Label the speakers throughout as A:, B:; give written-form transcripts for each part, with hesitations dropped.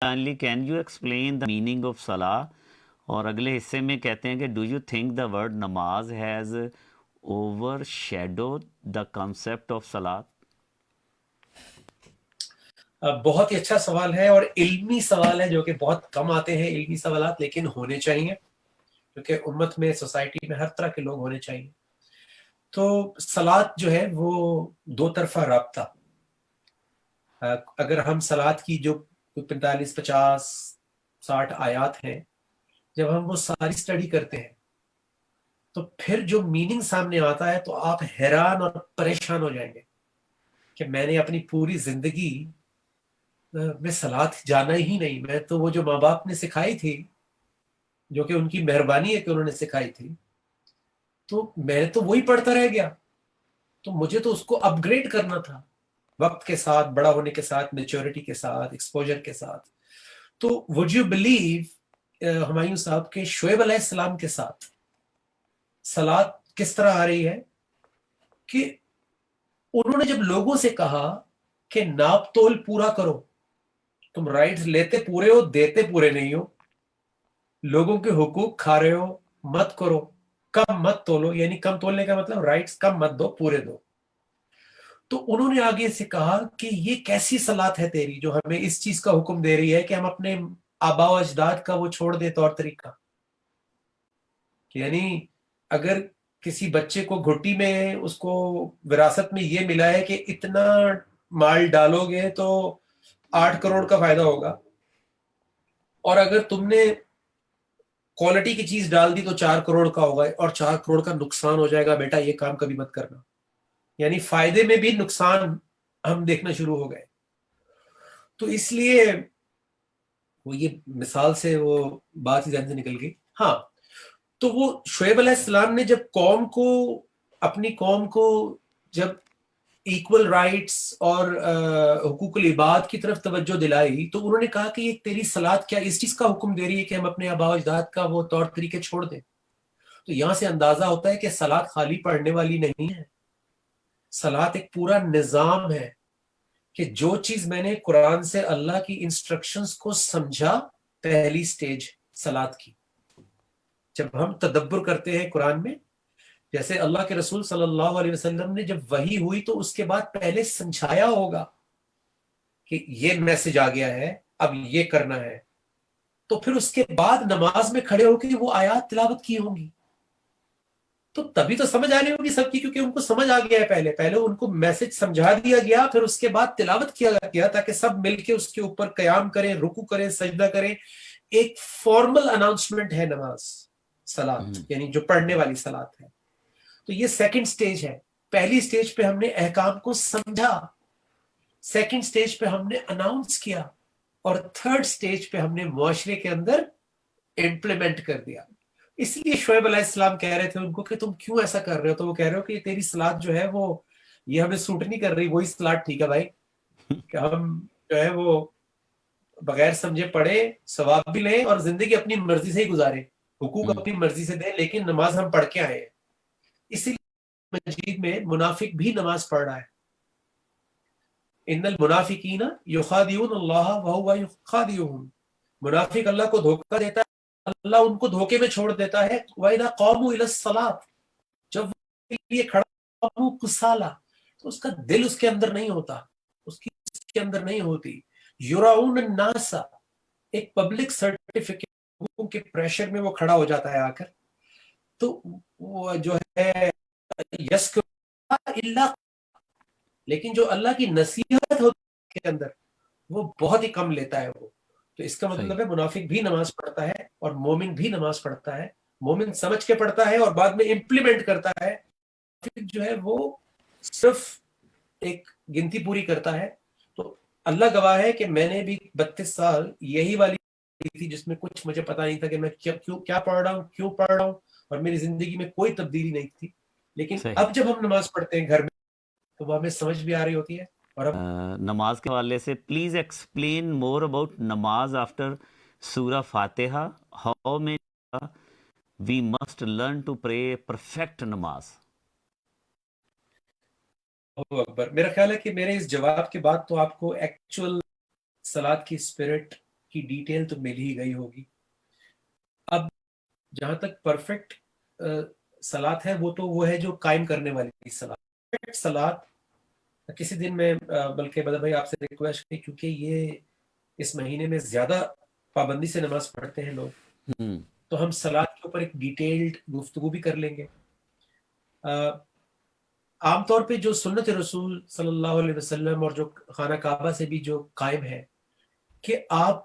A: kindly can you explain the meaning of salah? اور اگلے حصے میں کہتے ہیں کہ do you think the word namaz has overshadow the concept of salah?
B: بہت ہی اچھا سوال ہے اور علمی سوال ہے جو کہ بہت کم آتے ہیں علمی سوالات، لیکن ہونے چاہیے کیونکہ امت میں سوسائٹی میں ہر طرح کے لوگ ہونے چاہیے. تو صلاۃ جو ہے وہ دو طرفہ رابطہ. اگر ہم صلاۃ کی جو 45 50 60 آیات ہیں، جب ہم وہ ساری اسٹڈی کرتے ہیں تو پھر جو میننگ سامنے آتا ہے تو آپ حیران اور پریشان ہو جائیں گے کہ میں نے اپنی پوری زندگی میں صلاۃ جانا ہی نہیں. میں تو وہ جو ماں باپ نے سکھائی تھی، جو کہ ان کی مہربانی ہے کہ انہوں نے سکھائی تھی، تو میں تو وہی پڑھتا رہ گیا. تو مجھے تو اس کو اپ گریڈ کرنا تھا وقت کے ساتھ، بڑا ہونے کے ساتھ، میچورٹی کے ساتھ، ایکسپوجر کے ساتھ. تو وڈ یو بلیو ہمایوں صاحب کے شعیب علیہ السلام کے ساتھ صلاۃ کس طرح آ رہی ہے کہ انہوں نے جب لوگوں سے کہا کہ ناپ تول پورا کرو، تم رائٹس لیتے پورے ہو دیتے پورے نہیں ہو، لوگوں کے حقوق کھا رہے ہو، مت کرو، کم مت تولو، یعنی کم تولنے کا مطلب رائٹس کم مت دو پورے دو. تو انہوں نے آگے سے کہا کہ یہ کیسی صلاۃ ہے تیری جو ہمیں اس چیز کا حکم دے رہی ہے کہ ہم اپنے آبا و اجداد کا وہ چھوڑ دے طور طریقہ. یعنی اگر کسی بچے کو گھٹی میں اس کو وراثت میں یہ ملا ہے کہ اتنا مال ڈالو گے تو 8 کروڑ کا فائدہ ہوگا، اور اگر تم نے کوالٹی کی چیز ڈال دی تو 4 کروڑ کا ہوگا، اور 4 کروڑ کا نقصان ہو جائے گا، بیٹا یہ کام کبھی مت کرنا. یعنی فائدے میں بھی نقصان ہم دیکھنا شروع ہو گئے. تو اس لیے وہ یہ مثال سے وہ بات ہی ذہن سے نکل گئی. ہاں، تو وہ شعیب علیہ السلام نے جب اپنی قوم کو جب ایکول رائٹس اور حقوق العباد کی طرف توجہ دلائی تو انہوں نے کہا کہ یہ تیری صلاۃ کیا اس چیز کا حکم دے رہی ہے کہ ہم اپنے آبا و اجداد کا وہ طور طریقے چھوڑ دیں. تو یہاں سے اندازہ ہوتا ہے کہ صلاۃ خالی پڑھنے والی نہیں ہے، صلاۃ ایک پورا نظام ہے کہ جو چیز میں نے قرآن سے اللہ کی انسٹرکشنز کو سمجھا، پہلی سٹیج صلاۃ کی. جب ہم تدبر کرتے ہیں قرآن میں، جیسے اللہ کے رسول صلی اللہ علیہ وسلم نے جب وحی ہوئی تو اس کے بعد پہلے سمجھایا ہوگا کہ یہ میسج آ گیا ہے، اب یہ کرنا ہے. تو پھر اس کے بعد نماز میں کھڑے ہو کے وہ آیات تلاوت کی ہوں گی، تو تبھی تو سمجھ آنے ہوگی سب کی، کیونکہ ان کو سمجھ آ گیا ہے. پہلے ان کو میسج سمجھا دیا گیا، پھر اس کے بعد تلاوت کیا گیا تاکہ سب مل کے اس کے اوپر قیام کریں، رکوع کریں، سجدہ کریں. ایک فارمل اناؤنسمنٹ ہے نماز، صلاۃ یعنی جو پڑھنے والی صلاۃ ہے. تو یہ سیکنڈ سٹیج ہے. پہلی سٹیج پہ ہم نے احکام کو سمجھا، سیکنڈ سٹیج پہ ہم نے اناؤنس کیا، اور تھرڈ سٹیج پہ ہم نے معاشرے کے اندر امپلیمنٹ کر دیا. اس لیے شعیب علیہ السلام کہہ رہے تھے ان کو کہ تم کیوں ایسا کر رہے ہو؟ تو وہ کہہ رہے ہو کہ یہ تیری صلاۃ جو ہے وہ یہ ہمیں سوٹ نہیں کر رہی. وہی صلاۃ ٹھیک ہے بھائی کہ ہم جو ہے وہ بغیر سمجھے پڑھے، ثواب بھی لیں اور زندگی اپنی مرضی سے ہی گزارے، حقوق اپنی مرضی سے دیں، لیکن نماز ہم پڑھ کے آئے ہیں. اسی لیے مجید میں منافق بھی نماز پڑھ رہا ہے. ان المنافقین یخادعون اللہ وہو یخادعون، منافق اللہ کو دھوکہ دیتا ہے، اللہ ان کو دھوکے میں چھوڑ دیتا ہے. وَإِذَا قَامُوا إِلَى الصَّلَاةِ، جب وہ یہ کھڑا قَامُوا كُسَالَىٰ، تو اس کا دل اس کے اندر نہیں ہوتا، اس کے اندر نہیں ہوتی. يُرَاؤُونَ النَّاسَ، ایک پبلک سرٹیفکیٹ کے پریشر میں وہ کھڑا ہو جاتا ہے آ کر. تو وہ جو ہے یسکر اللہ، لیکن جو اللہ کی نصیحت ہوتی ہے کے اندر وہ بہت ہی کم لیتا ہے وہ. تو اس کا مطلب ہے منافق بھی نماز پڑھتا ہے اور مومن بھی نماز پڑھتا ہے. مومن سمجھ کے پڑھتا ہے اور بعد میں امپلیمنٹ کرتا ہے. جو ہے وہ صرف ایک گنتی پوری کرتا ہے. تو اللہ گواہ ہے کہ میں نے بھی 32 سال یہی والی تھی جس میں کچھ مجھے پتا نہیں تھا کہ میں کیا پڑھ رہا ہوں، کیوں پڑھ رہا ہوں، اور میری زندگی میں کوئی تبدیلی نہیں تھی. لیکن اب جب ہم نماز پڑھتے ہیں گھر میں تو وہ ہمیں سمجھ بھی آ رہی ہوتی ہے. اور اب
A: نماز کے حوالے سے please explain more about namaz after Surah Fatiha. How many we must learn to pray perfect namaz?
B: Akbar, میرا خیال ہے کہ میرے اس جواب کے بعد تو آپ کو ایکچوئل صلاۃ کی اسپرٹ کی ڈیٹیل تو مل ہی گئی ہوگی. اب جہاں تک پرفیکٹ صلات ہے وہ ہے جو قائم کرنے والی صلات. پرفیکٹ صلات کسی دن میں بلکہ بدر بھائی آپ سے ریکویسٹ کی، کیونکہ یہ اس مہینے میں زیادہ پابندی سے نماز پڑھتے ہیں لوگ، تو ہم صلات کے اوپر ایک ڈیٹیلڈ گفتگو بھی کر لیں گے. عام طور پہ جو سنت رسول صلی اللہ علیہ وسلم اور جو خانہ کعبہ سے بھی جو قائم ہے کہ آپ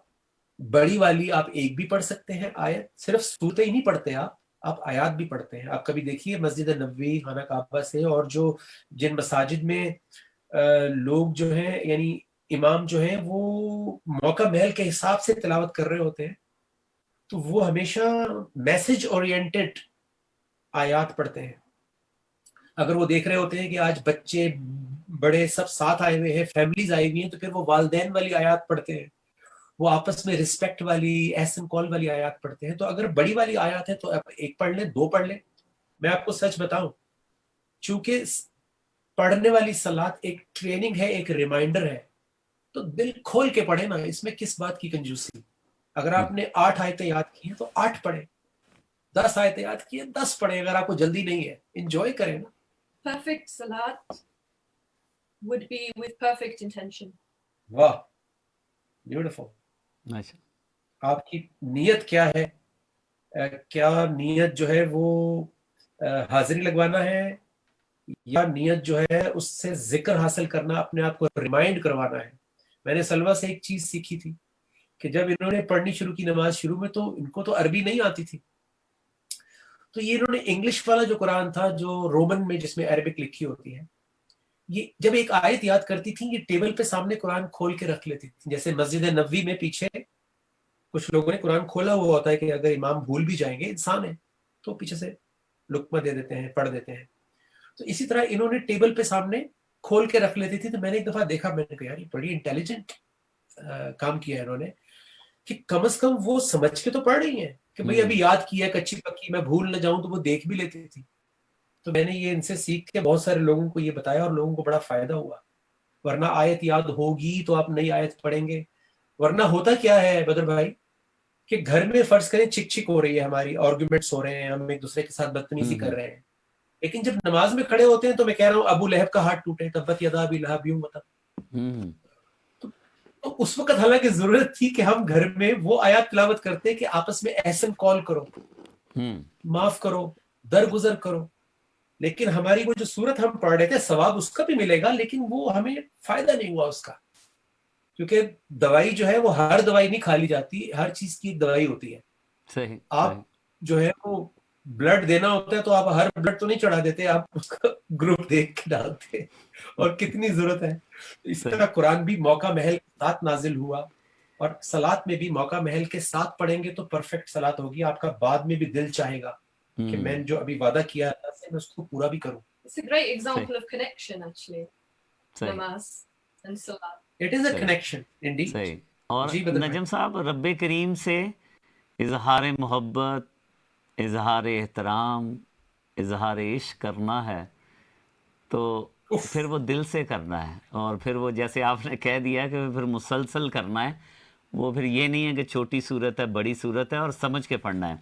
B: بڑی والی آپ ایک بھی پڑھ سکتے ہیں آیت، صرف سورتیں ہی نہیں پڑھتے آپ آیات بھی پڑھتے ہیں. آپ کبھی دیکھیے مسجد نبوی خانہ کعبہ سے اور جو جن مساجد میں لوگ جو ہیں یعنی امام جو ہیں وہ موقع محل کے حساب سے تلاوت کر رہے ہوتے ہیں، تو وہ ہمیشہ میسج اورینٹڈ آیات پڑھتے ہیں. اگر وہ دیکھ رہے ہوتے ہیں کہ آج بچے بڑے سب ساتھ آئے ہوئے ہیں، فیملیز آئی ہوئی ہیں، تو پھر وہ والدین والی آیات پڑھتے ہیں، وہ آپس میں رسپیکٹ والی احسن کال والی آیات پڑھتے ہیں. تو اگر بڑی والی آیات ہے تو آپ ایک پڑھ لیں، دو پڑھ لیں. میں آپ کو سچ بتاؤں، چونکہ پڑھنے والی صلات ایک ٹریننگ ہے، ایک ریمائنڈر ہے، تو دل کھول کے پڑھیں نا، اس میں کس بات کی کنجوسی. اگر آپ نے 8 آیتیں یاد کی ہیں تو 8 پڑھیں، 10 آیتیں یاد کی ہیں 10 پڑھیں. اگر آپ کو جلدی نہیں ہے انجوائے کریں نا.
C: Perfect salat would be with perfect intention.
B: واہ بیوٹیفل. آپ کی نیت کیا ہے؟ کیا نیت جو ہے وہ حاضری لگوانا ہے، یا نیت جو ہے اس سے ذکر حاصل کرنا، اپنے آپ کو ریمائنڈ کروانا ہے؟ میں نے سلوہ سے ایک چیز سیکھی تھی کہ جب انہوں نے پڑھنی شروع کی نماز شروع میں، تو ان کو تو عربی نہیں آتی تھی، تو یہ انہوں نے انگلش والا جو قرآن تھا جو رومن میں جس میں عربک لکھی ہوتی ہے، یہ جب ایک آیت یاد کرتی تھی یہ ٹیبل پہ سامنے قرآن کھول کے رکھ لیتی تھی. جیسے مسجد نبوی میں پیچھے کچھ لوگوں نے قرآن کھولا ہوا ہوتا ہے کہ اگر امام بھول بھی جائیں گے، انسان ہے، تو پیچھے سے لقمہ دے دیتے ہیں، پڑھ دیتے ہیں. تو اسی طرح انہوں نے ٹیبل پہ سامنے کھول کے رکھ لیتی تھی. تو میں نے ایک دفعہ دیکھا، میں نے کہا یار یہ بڑی انٹیلیجنٹ کام کیا ہے انہوں نے، کہ کم از کم وہ سمجھ کے تو پڑھ رہی ہیں کہ بھئی ابھی یاد کیا کچی پکی، میں بھول نہ جاؤں، تو وہ دیکھ بھی لیتی تھی. تو میں نے یہ ان سے سیکھ کے بہت سارے لوگوں کو یہ بتایا اور لوگوں کو بڑا فائدہ ہوا. ورنہ آیت یاد ہوگی تو آپ نئی آیت پڑھیں گے. ورنہ ہوتا کیا ہے بدر بھائی کہ گھر میں فرض کریں چک چک ہو رہی ہے، ہماری آرگومنٹس ہو رہے ہیں، ہم ایک دوسرے کے ساتھ بدتمیزی کر رہے ہیں، لیکن جب نماز میں کھڑے ہوتے ہیں تو میں کہہ رہا ہوں ابو لہب کا ہاتھ ٹوٹے، تبت یدا ابی لہب، یوں مطلب. تو اس وقت حالانکہ ضرورت تھی کہ ہم گھر میں وہ آیات تلاوت کرتے کہ آپس میں احسن کال کرو، معاف کرو، درگزر کرو. لیکن ہماری وہ جو صورت ہم پڑھ رہے تھے، ثواب اس کا بھی ملے گا، لیکن وہ ہمیں فائدہ نہیں ہوا اس کا. کیونکہ دوائی جو ہے وہ ہر دوائی نہیں کھا لی جاتی، ہر چیز کی ایک دوائی ہوتی ہے.
A: صحیح.
B: آپ جو ہے وہ بلڈ دینا ہوتا ہے تو آپ ہر بلڈ تو نہیں چڑھا دیتے، آپ اس کا گروپ دیکھ کے ڈالتے، اور کتنی ضرورت ہے. اس طرح قرآن بھی موقع محل کے ساتھ نازل ہوا، اور صلات میں بھی موقع محل کے ساتھ پڑھیں گے تو پرفیکٹ صلات ہوگی. آپ کا بعد میں بھی دل چاہے گا کہ میں جو ابھی وعدہ کیا اللہ سے میں اس کو پورا بھی کروں.
C: It's a great example of connection actually. Namaz and salat.
B: It is a connection indeed.
A: صحیح. اور
B: جی بدر
A: نجم صاحب، رب کریم سے اظہار محبت، اظہار احترام، اظہار عشق کرنا ہے تو پھر وہ دل سے کرنا ہے، اور پھر وہ جیسے آپ نے کہہ دیا کہ پھر مسلسل کرنا ہے. وہ پھر یہ نہیں ہے کہ چھوٹی صورت ہے بڑی صورت ہے اور سمجھ کے پڑھنا ہے.